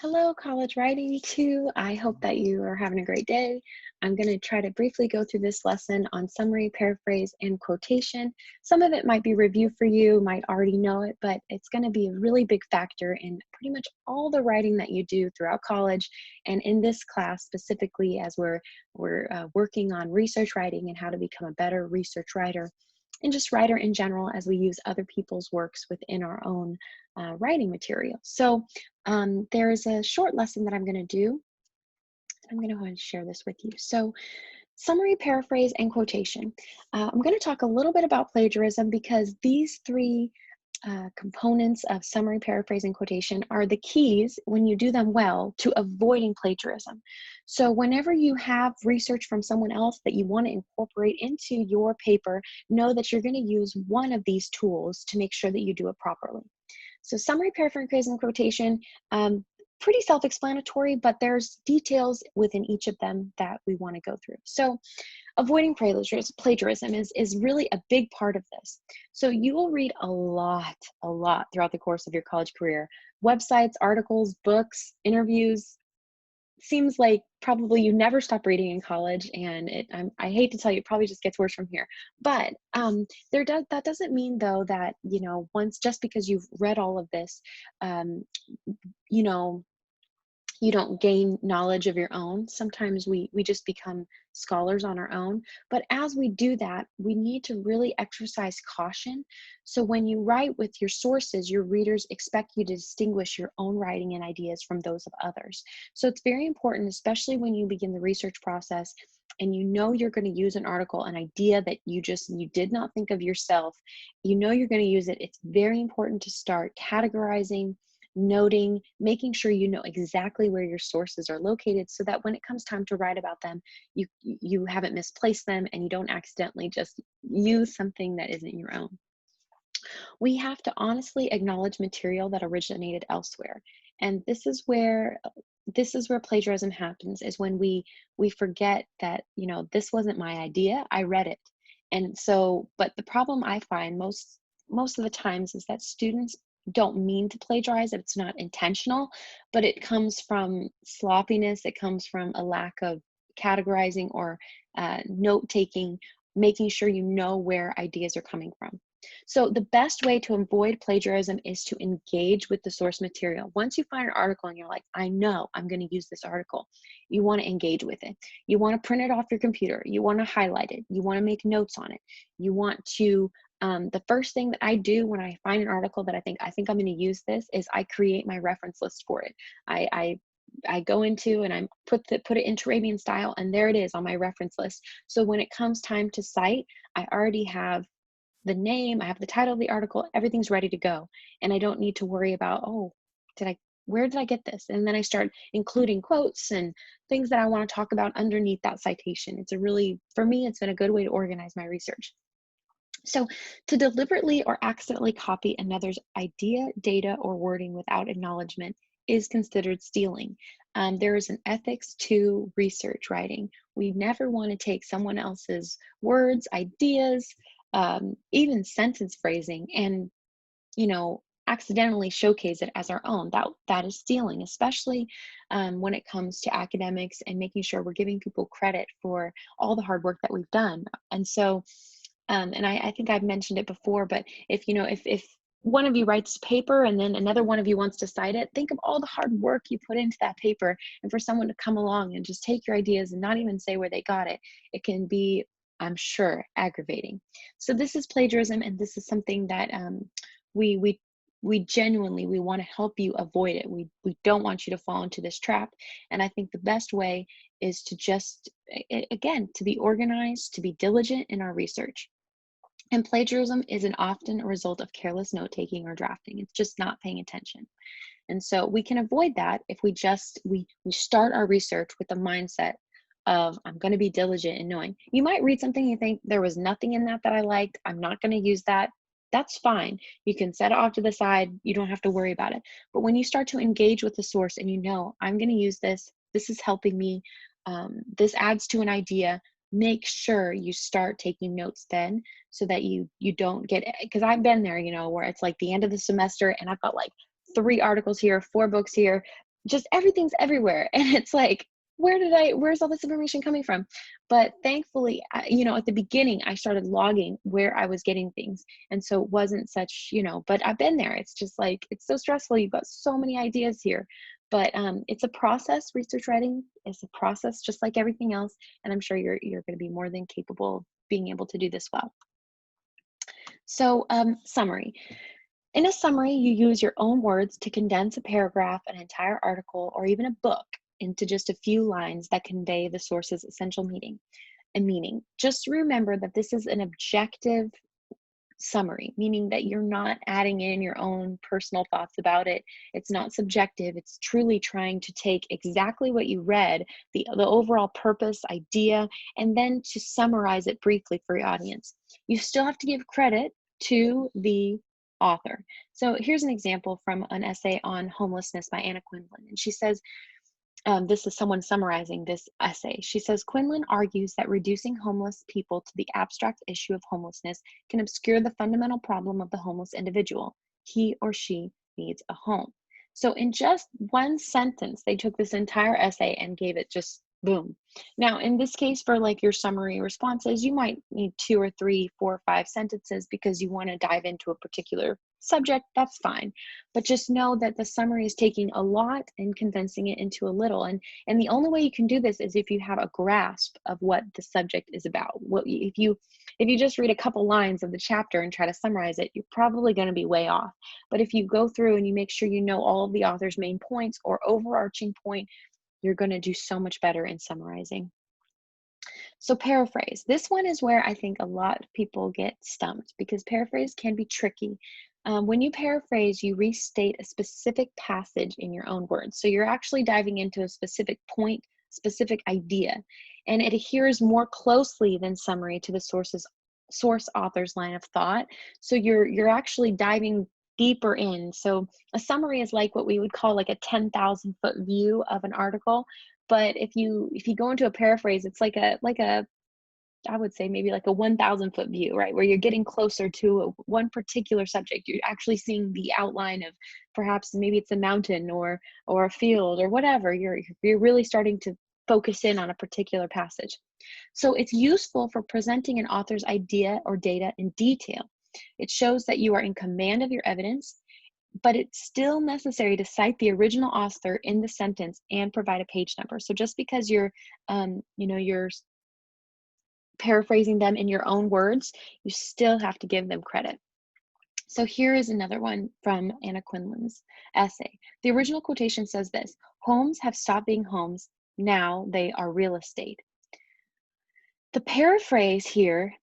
Hello, College Writing 2. I hope that you are having a great day. I'm going to try to briefly go through this lesson on summary, paraphrase, and quotation. Some of it might be review for you, might already know it, but it's going to be a really big factor in pretty much all the writing that you do throughout college. And in this class specifically, as we're working on research writing and how to become a better research writer, and just writer in general as we use other people's works within our own writing material. So there is a short lesson that I'm going to do. I'm going to go ahead and share this with you. So summary, paraphrase, and quotation. I'm going to talk a little bit about plagiarism because these three components of summary, paraphrase, and quotation are the keys, when you do them well, to avoiding plagiarism. So whenever you have research from someone else that you want to incorporate into your paper, know that you're going to use one of these tools to make sure that you do it properly. So summary, paraphrase, and quotation, pretty self-explanatory, but there's details within each of them that we want to go through. So avoiding plagiarism is really a big part of this. So you will read a lot throughout the course of your college career. Websites, articles, books, interviews. Seems like probably you never stop reading in college, and I hate to tell you, it probably just gets worse from here. But that doesn't mean though that, once, just because you've read all of this, you know, you don't gain knowledge of your own. Sometimes we just become scholars on our own. But as we do that, we need to really exercise caution. So when you write with your sources, your readers expect you to distinguish your own writing and ideas from those of others. So it's very important, especially when you begin the research process and you're going to use an article, an idea that you did not think of yourself, you're going to use it. It's very important to start categorizing, noting, making sure you know exactly where your sources are located, so that when it comes time to write about them, you haven't misplaced them and you don't accidentally just use something that isn't your own. We have to honestly acknowledge material that originated elsewhere, and this is where plagiarism happens, is when we forget that, this wasn't my idea, I read it. And so, but the problem I find most of the times is that students don't mean to plagiarize, that it's not intentional, but it comes from sloppiness, it comes from a lack of categorizing or note taking, making sure you know where ideas are coming from. So the best way to avoid plagiarism is to engage with the source material. Once you find an article and you're like, I know I'm going to use this article, you want to engage with it. You want to print it off your computer. You want to highlight it. You want to make notes on it. You want to the first thing that I do when I find an article that I think I'm going to use this, is I create my reference list for it. I go into and I put it into Arabian style, and there it is on my reference list. So when it comes time to cite, I already have the name, I have the title of the article, everything's ready to go. And I don't need to worry about, oh, where did I get this? And then I start including quotes and things that I want to talk about underneath that citation. For me, it's been a good way to organize my research. So to deliberately or accidentally copy another's idea, data, or wording without acknowledgement is considered stealing. There is an ethics to research writing. We never want to take someone else's words, ideas, even sentence phrasing, and accidentally showcase it as our own. That is stealing, especially when it comes to academics and making sure we're giving people credit for all the hard work that we've done. And so and I think I've mentioned it before, but if one of you writes paper and then another one of you wants to cite it, think of all the hard work you put into that paper, and for someone to come along and just take your ideas and not even say where they got it, it can be, I'm sure, aggravating. So this is plagiarism, and this is something that we genuinely, we want to help you avoid it. We don't want you to fall into this trap. And I think the best way is to just, again, to be organized, to be diligent in our research. And plagiarism isn't often a result of careless note-taking or drafting. It's just not paying attention. And so we can avoid that if we start our research with the mindset of, I'm going to be diligent in knowing. You might read something and you think, there was nothing in that I liked, I'm not going to use that. That's fine. You can set it off to the side. You don't have to worry about it. But when you start to engage with the source and I'm going to use this, this is helping me, this adds to an idea, make sure you start taking notes then, so that you don't get, because I've been there, where it's like the end of the semester and I've got like 3 articles here, 4 books here, just everything's everywhere. And it's like, where's all this information coming from? But thankfully, at the beginning, I started logging where I was getting things. And so it wasn't such, but I've been there. It's just like, it's so stressful. You've got so many ideas here. But it's a process. Research writing is a process, just like everything else. And I'm sure you're going to be more than capable of being able to do this well. So summary. In a summary, you use your own words to condense a paragraph, an entire article, or even a book into just a few lines that convey the source's essential meaning. Just remember that this is an objective summary, meaning that you're not adding in your own personal thoughts about it. It's not subjective. It's truly trying to take exactly what you read, the overall purpose, idea, and then to summarize it briefly for your audience. You still have to give credit to the author. So here's an example from an essay on homelessness by Anna Quindlen. And she says, this is someone summarizing this essay. She says, Quindlen argues that reducing homeless people to the abstract issue of homelessness can obscure the fundamental problem of the homeless individual. He or she needs a home. So in just one sentence, they took this entire essay and gave it just boom. Now, in this case, for like your summary responses, you might need 2 or 3, 4 or 5 sentences because you want to dive into a particular subject. That's fine. But just know that the summary is taking a lot and condensing it into a little. And the only way you can do this is if you have a grasp of what the subject is about. If you just read a couple lines of the chapter and try to summarize it, you're probably going to be way off. But if you go through and you make sure you know all of the author's main points or overarching point, you're going to do so much better in summarizing. So paraphrase. This one is where I think a lot of people get stumped because paraphrase can be tricky. When you paraphrase, you restate a specific passage in your own words. So you're actually diving into a specific point, specific idea, and it adheres more closely than summary to the source author's line of thought. So you're actually diving deeper in. So a summary is like what we would call like a 10,000 foot view of an article. But if you go into a paraphrase, it's like a I would say maybe like a 1,000 foot view, right? Where you're getting closer to one particular subject. You're actually seeing the outline of perhaps maybe it's a mountain or a field or whatever. You're really starting to focus in on a particular passage. So it's useful for presenting an author's idea or data in detail. It shows that you are in command of your evidence, but it's still necessary to cite the original author in the sentence and provide a page number. So just because you're paraphrasing them in your own words, you still have to give them credit. So here is another one from Anna Quindlen's essay. The original quotation says this: homes have stopped being homes, now they are real estate. The paraphrase here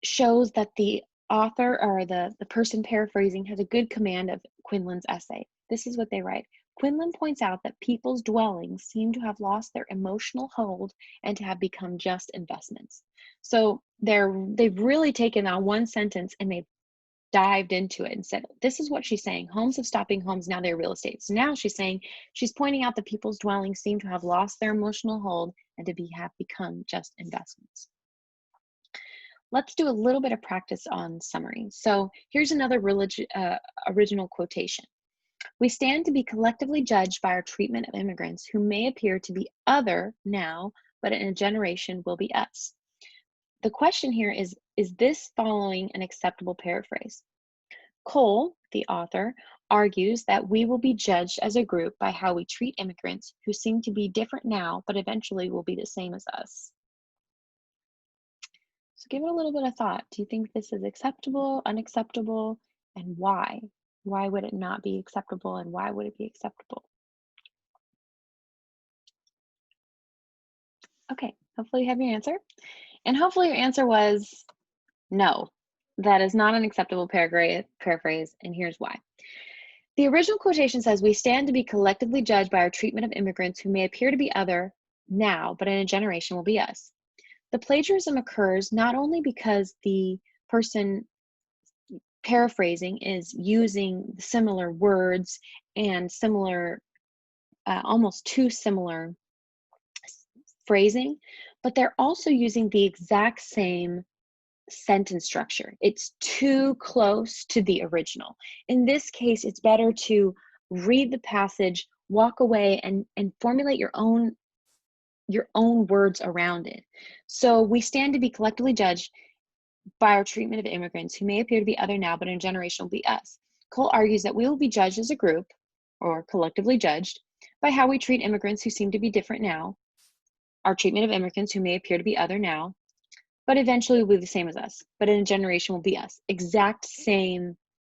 shows that the author or the person paraphrasing has a good command of Quindlen's essay. This is what they write. Quindlen points out that people's dwellings seem to have lost their emotional hold and to have become just investments. So they've really taken that one sentence and they've dived into it and said, this is what she's saying. Homes have stopped being homes, now they're real estate. So now she's pointing out that people's dwellings seem to have lost their emotional hold and to have become just investments. Let's do a little bit of practice on summary. So here's another original quotation. We stand to be collectively judged by our treatment of immigrants who may appear to be other now, but in a generation will be us. The question here is this following an acceptable paraphrase? Cole, the author, argues that we will be judged as a group by how we treat immigrants who seem to be different now, but eventually will be the same as us. So give it a little bit of thought. Do you think this is acceptable, unacceptable, and why? Why would it not be acceptable and why would it be acceptable? Okay, hopefully you have your answer. And hopefully your answer was no, that is not an acceptable paraphrase, and here's why. The original quotation says, we stand to be collectively judged by our treatment of immigrants who may appear to be other now, but in a generation will be us. The plagiarism occurs not only because the person paraphrasing is using similar words and similar, almost too similar phrasing, but they're also using the exact same sentence structure. It's too close to the original. In this case, it's better to read the passage walk away and formulate your own words around it. So we stand to be collectively judged by our treatment of immigrants who may appear to be other now, but in a generation will be us. Cole argues that we will be judged as a group, or collectively judged, by how we treat immigrants who seem to be different now, our treatment of immigrants who may appear to be other now, but eventually will be the same as us, but in a generation will be us. Exact same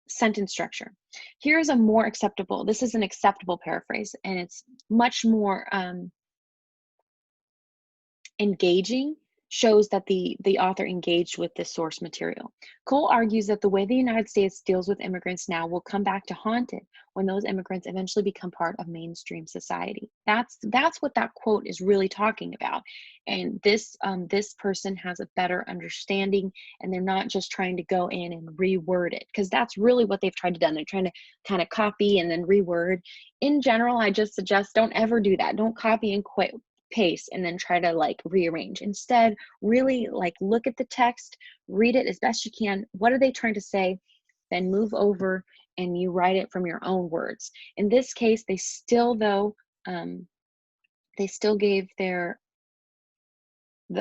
sentence structure. Here is a more acceptable, this is an acceptable paraphrase, and it's much more engaging, shows that the author engaged with this source material. Cole argues that the way the United States deals with immigrants now will come back to haunt it when those immigrants eventually become part of mainstream society. That's what that quote is really talking about. And this person has a better understanding, and they're not just trying to go in and reword it, because that's really what they've tried to do. They're trying to kind of copy and then reword. In general, I just suggest don't ever do that. Don't copy and paste and then try to like rearrange. Instead, really like look at the text, read it as best you can. What are they trying to say? Then move over and you write it from your own words. In this case, they still gave the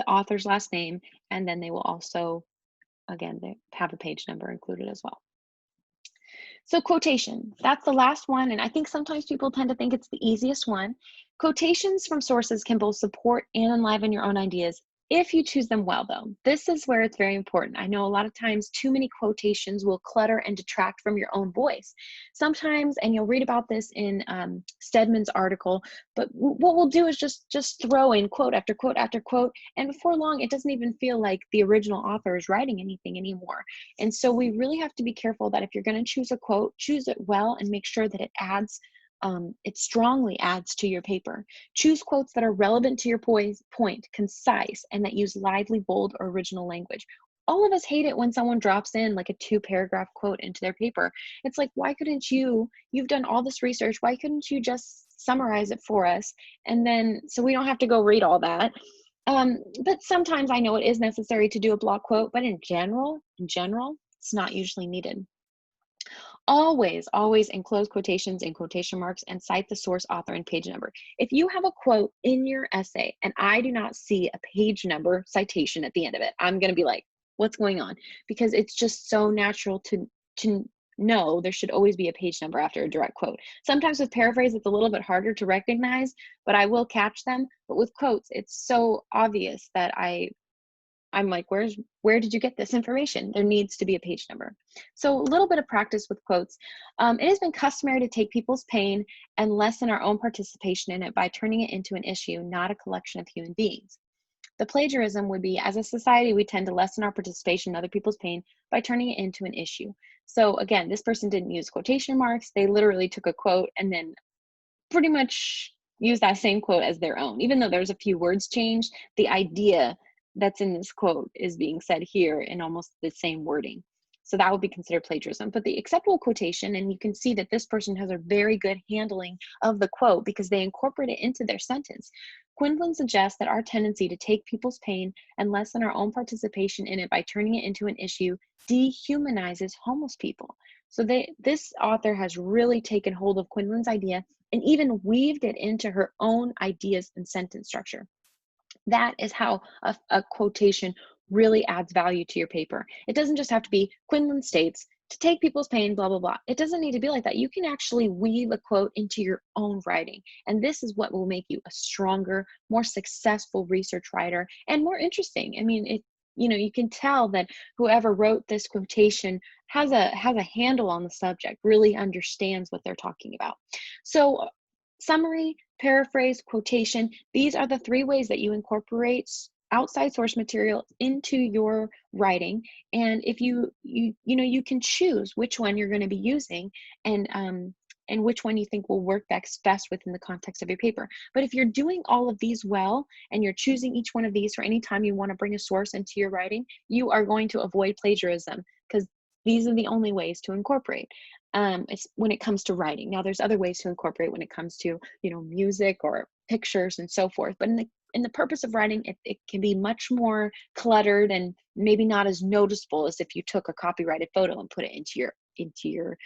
author's last name, and then they will also, again, they have a page number included as well. So quotation, that's the last one, and I think sometimes people tend to think it's the easiest one. Quotations from sources can both support and enliven your own ideas if you choose them well, though. This is where it's very important. I know a lot of times too many quotations will clutter and detract from your own voice. Sometimes, and you'll read about this in Stedman's article, but what we'll do is just throw in quote after quote after quote, and before long, it doesn't even feel like the original author is writing anything anymore. And so we really have to be careful that if you're going to choose a quote, choose it well and make sure that it strongly adds to your paper. Choose quotes that are relevant to your point, concise, and that use lively, bold, or original language. All of us hate it when someone drops in like a 2-paragraph quote into their paper. It's like, why couldn't you've done all this research, why couldn't you just summarize it for us? And then, so we don't have to go read all that. But sometimes I know it is necessary to do a block quote, but in general, it's not usually needed. Always enclose quotations in quotation marks and cite the source, author, and page number. If you have a quote in your essay and I do not see a page number citation at the end of it, I'm going to be like, what's going on? Because it's just so natural to know there should always be a page number after a direct quote. Sometimes with paraphrase, it's a little bit harder to recognize, but I will catch them. But with quotes, it's so obvious that I'm like, where did you get this information? There needs to be a page number. So a little bit of practice with quotes. It has been customary to take people's pain and lessen our own participation in it by turning it into an issue, not a collection of human beings. The plagiarism would be, as a society, we tend to lessen our participation in other people's pain by turning it into an issue. So again, this person didn't use quotation marks. They literally took a quote and then pretty much used that same quote as their own. Even though there's a few words changed, the idea that's in this quote is being said here in almost the same wording. So that would be considered plagiarism. But the acceptable quotation, and you can see that this person has a very good handling of the quote because they incorporate it into their sentence. Quinlan suggests that our tendency to take people's pain and lessen our own participation in it by turning it into an issue dehumanizes homeless people. So this author has really taken hold of Quinlan's idea and even weaved it into her own ideas and sentence structure. That is how a quotation really adds value to your paper. It doesn't just have to be Quinlan states to take people's pain, blah, blah, blah. It doesn't need to be like that. You can actually weave a quote into your own writing. And this is what will make you a stronger, more successful research writer and more interesting. I mean, you can tell that whoever wrote this quotation has a handle on the subject, really understands what they're talking about. So summary, paraphrase, quotation, these are the 3 ways that you incorporate outside source material into your writing. And if you can choose which one you're going to be using and which one you think will work best within the context of your paper. But if you're doing all of these well and you're choosing each one of these for any time you want to bring a source into your writing, you are going to avoid plagiarism because these are the only ways to incorporate. It's when it comes to writing. Now there's other ways to incorporate when it comes to, music or pictures and so forth. But in the purpose of writing, it can be much more cluttered and maybe not as noticeable as if you took a copyrighted photo and put it into into your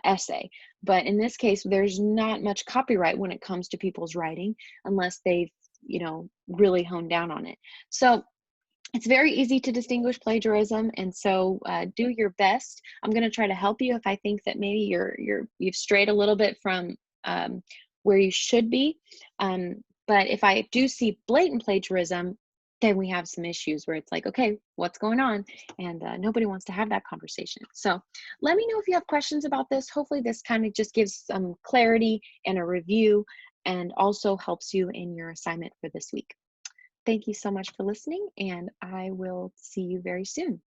essay. But in this case, there's not much copyright when it comes to people's writing unless they've, really honed down on it. So it's very easy to distinguish plagiarism, and so do your best. I'm going to try to help you if I think that maybe you've strayed a little bit from where you should be. But if I do see blatant plagiarism, then we have some issues where it's like, okay, what's going on? And nobody wants to have that conversation. So let me know if you have questions about this. Hopefully this kind of just gives some clarity and a review, and also helps you in your assignment for this week. Thank you so much for listening, and I will see you very soon.